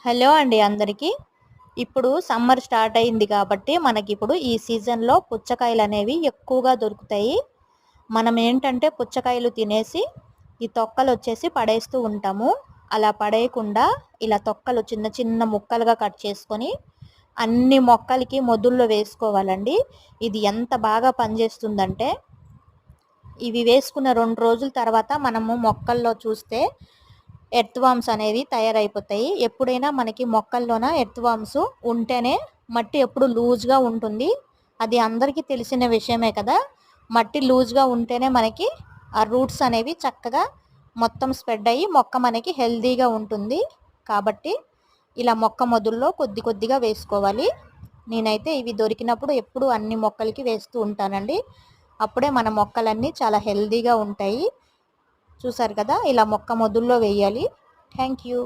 Hello అండి అందరికీ. ఇప్పుడు సమ్మర్ స్టార్ట్ అయింది కాబట్టి మనకిప్పుడు ఈ సీజన్లో పుచ్చకాయలు అనేవి ఎక్కువగా దొరుకుతాయి. మనం ఏంటంటే పుచ్చకాయలు తినేసి ఈ తొక్కలు వచ్చేసి పడేస్తూ ఉంటాము. అలా పడేయకుండా ఇలా తొక్కలు చిన్న చిన్న ముక్కలుగా కట్ చేసుకొని అన్ని మొక్కలకి మొదుల్లో వేసుకోవాలండి. ఇది ఎంత బాగా పనిచేస్తుందంటే ఇవి వేసుకున్న 2 రోజుల తర్వాత మనము మొక్కల్లో చూస్తే ఎర్త్ వామ్స్ అనేవి తయారైపోతాయి. ఎప్పుడైనా మనకి మొక్కల్లోన ఎర్త్ వామ్స్ ఉంటేనే మట్టి ఎప్పుడు లూజ్గా ఉంటుంది. అది అందరికీ తెలిసిన విషయమే కదా. మట్టి లూజ్గా ఉంటేనే మనకి ఆ రూట్స్ అనేవి చక్కగా మొత్తం స్ప్రెడ్ అయ్యి మొక్క మనకి హెల్దీగా ఉంటుంది. కాబట్టి ఇలా మొక్క మొదల్లో కొద్ది కొద్దిగా వేసుకోవాలి. నేనైతే ఇవి దొరికినప్పుడు ఎప్పుడు అన్ని మొక్కలకి వేస్తూ ఉంటానండి. అప్పుడే మన మొక్కలన్నీ చాలా హెల్దీగా ఉంటాయి. చూసారు కదా, ఇలా మొక్క మొదల్లో వేయాలి. Thank you.